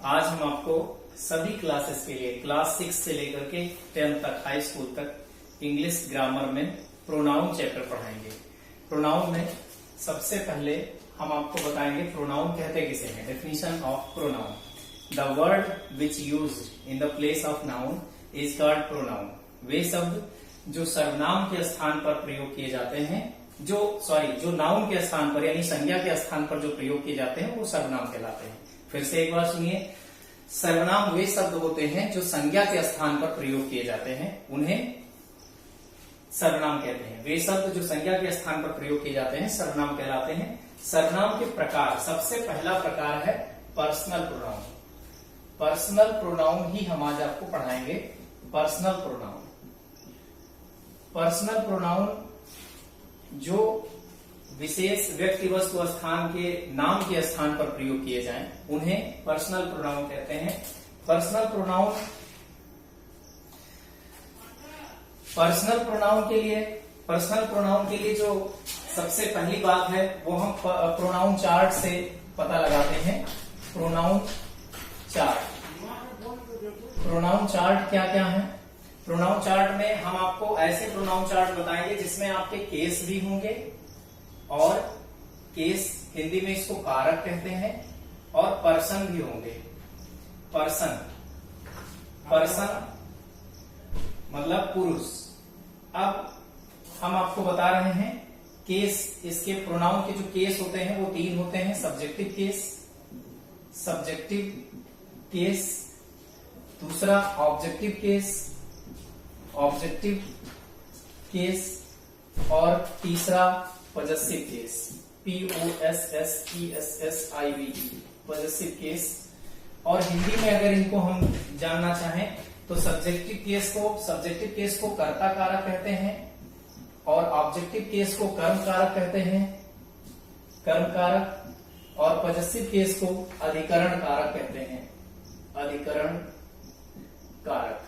आज हम आपको सभी क्लासेस के लिए क्लास 6 से लेकर के 10 तक हाई स्कूल तक इंग्लिश ग्रामर में प्रोनाउन चैप्टर पढ़ाएंगे। प्रोनाउन में सबसे पहले हम आपको बताएंगे प्रोनाउन कहते किसे हैं। Definition of pronoun, the word which used in the place of noun is called pronoun. वे शब्द जो सर्वनाम के स्थान पर प्रयोग किए जाते हैं, जो नाउन के स्थान पर यानी संज्ञा के स्थान पर जो प्रयोग किए जाते हैं वो सर्वनाम कहलाते हैं। फिर से एक बार सुनिए, सर्वनाम वे शब्द होते हैं जो संज्ञा के स्थान पर प्रयोग किए जाते हैं, उन्हें सर्वनाम कहते हैं। वे शब्द जो संज्ञा के स्थान पर प्रयोग किए जाते हैं सर्वनाम कहलाते हैं। सर्वनाम के प्रकार, सबसे पहला प्रकार है पर्सनल प्रोनाउन। पर्सनल प्रोनाउन ही हम आज आपको पढ़ाएंगे। पर्सनल प्रोनाउन, पर्सनल प्रोनाउन जो विशेष व्यक्ति वस्तु स्थान के नाम के स्थान पर प्रयोग किए जाएं, उन्हें पर्सनल प्रोनाउन कहते हैं। पर्सनल प्रोनाउन के लिए जो सबसे पहली बात है वो हम प्रोनाउन चार्ट से पता लगाते हैं। प्रोनाउन चार्ट क्या क्या है? प्रोनाउन चार्ट में हम आपको ऐसे प्रोनाउन चार्ट बताएंगे जिसमें आपके केस भी होंगे, और केस हिंदी में इसको कारक कहते हैं, और पर्सन भी होंगे। पर्सन मतलब पुरुष। अब हम आपको बता रहे हैं केस, इसके प्रोनाउन के जो केस होते हैं वो 3 होते हैं। सब्जेक्टिव केस, दूसरा ऑब्जेक्टिव केस, और तीसरा possessive case, POSSESSIVE, possessive case. और हिंदी में अगर इनको हम जानना चाहें तो सब्जेक्टिव केस को कर्ता कारक कहते हैं, और ऑब्जेक्टिव केस को कर्म कारक कहते हैं, कर्म कारक, और पॉजेसिव केस को अधिकरण कारक कहते हैं, अधिकरण कारक।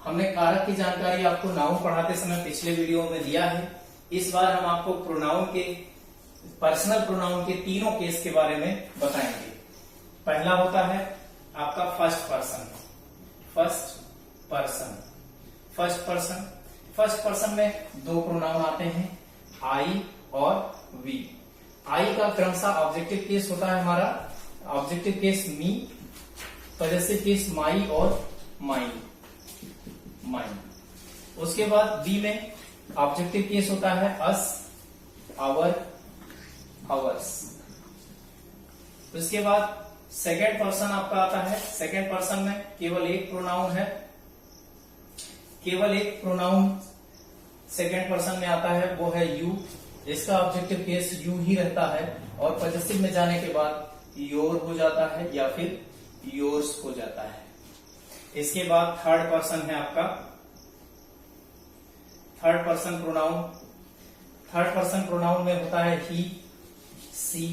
हमने कारक की जानकारी आपको नाउन पढ़ाते समय पिछले वीडियो में दिया है। इस बार हम आपको पर्सनल प्रोनाउन के तीनों केस के बारे में बताएंगे। पहला होता है आपका फर्स्ट पर्सन में 2 प्रोनाउन आते हैं, आई और वी। आई का क्रमशः ऑब्जेक्टिव केस होता है हमारा, objective case me, possessive case my और माइन। उसके बाद वी में ऑब्जेक्टिव केस होता है अस, आवर, आवर्स। उसके बाद सेकेंड पर्सन आपका आता है। सेकेंड पर्सन में केवल एक प्रोनाउन है, केवल एक प्रोनाउन सेकेंड पर्सन में आता है, वो है यू। इसका ऑब्जेक्टिव केस यू ही रहता है, और पॉजेसिव में जाने के बाद योर हो जाता है या फिर योर्स हो जाता है। इसके बाद थर्ड पर्सन है आपका थर्ड पर्सन प्रोनाउन में होता है ही, सी,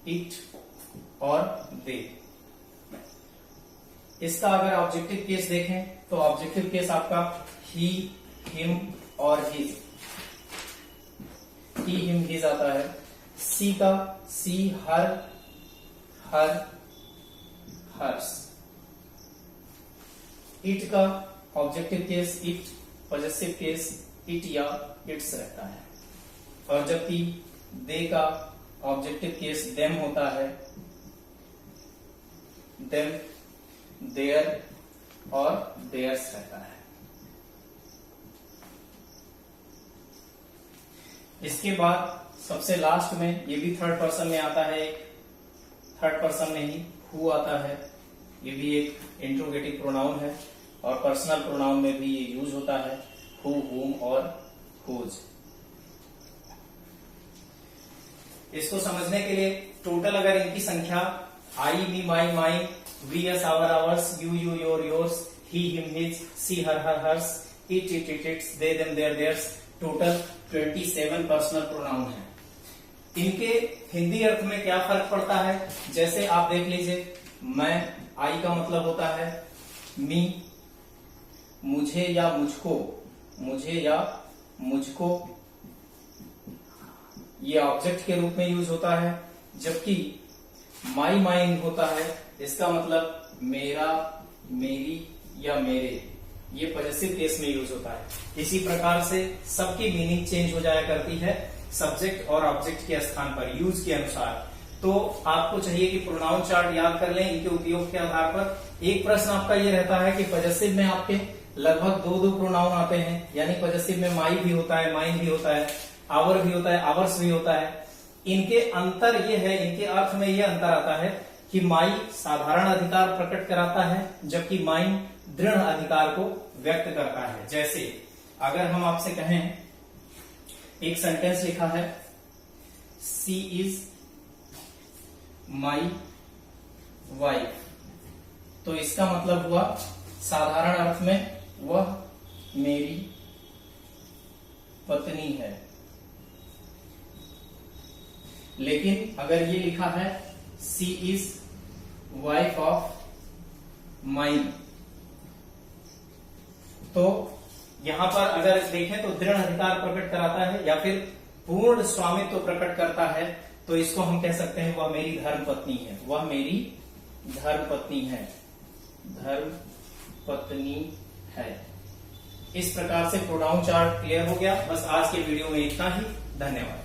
इट और दे। इसका अगर ऑब्जेक्टिव केस देखें तो ऑब्जेक्टिव केस आपका ही, हिम और हिज। ही, हिम, हिज आता है। सी का सी, हर, हर्स। इट का objective case it, possessive case it या इट्स रहता है। और जबकि दे का ऑब्जेक्टिव केस देम होता है, देम, देयर और देयर्स रहता है। इसके बाद सबसे लास्ट में, ये भी थर्ड पर्सन में आता है, थर्ड पर्सन में ही हु आता है। ये भी एक इंट्रोगेटिव प्रोनाउन है, और पर्सनल प्रोनाउन में भी ये यूज होता है, हु, हुम और हुज। इसको समझने के लिए टोटल अगर इनकी संख्या I, me, my, mine, we, us, our, ours, you, your, yours, he, him, his, she, her, hers, it, its, they, them, their, theirs, total 27 personal pronoun है। इनके हिंदी अर्थ में क्या फर्क पड़ता है? जैसे आप देख लीजिए, मैं, आई का मतलब होता है मी, मुझे या मुझको, ये ऑब्जेक्ट के रूप में यूज होता है। जबकि माई माइन होता है, इसका मतलब मेरा, मेरी या मेरे, ये पॉजेसिव केस में यूज होता है। इसी प्रकार से सबकी मीनिंग चेंज हो जाया करती है सब्जेक्ट और ऑब्जेक्ट के स्थान पर, यूज के अनुसार। तो आपको चाहिए कि प्रोनाउन चार्ट याद कर लें इनके उपयोग के आधार पर। एक प्रश्न आपका ये रहता है कि पॉजेसिव में आपके लगभग दो प्रोनाउन आते हैं, यानी पॉजेसिव में माई भी होता है, माइन भी होता है, आवर भी होता है, आवर्स भी होता है। इनके अंतर ये है, इनके अर्थ में ये अंतर आता है कि माई साधारण अधिकार प्रकट कराता है, जबकि माइन दृढ़ अधिकार को व्यक्त करता है। जैसे अगर हम आपसे कहें, एक सेंटेंस लिखा है, सी इज माई वाइफ, तो इसका मतलब हुआ साधारण अर्थ में वह मेरी पत्नी है। लेकिन अगर ये लिखा है सी इज वाइफ ऑफ माइन, तो यहां पर अगर देखें तो दृढ़ अधिकार प्रकट कराता है या फिर पूर्ण स्वामित्व प्रकट करता है, तो इसको हम कह सकते हैं वह मेरी धर्म पत्नी है, वह मेरी धर्म पत्नी है, धर्म पत्नी है। इस प्रकार से प्रोनाउन चार्ट क्लियर हो गया। बस आज के वीडियो में इतना ही। धन्यवाद।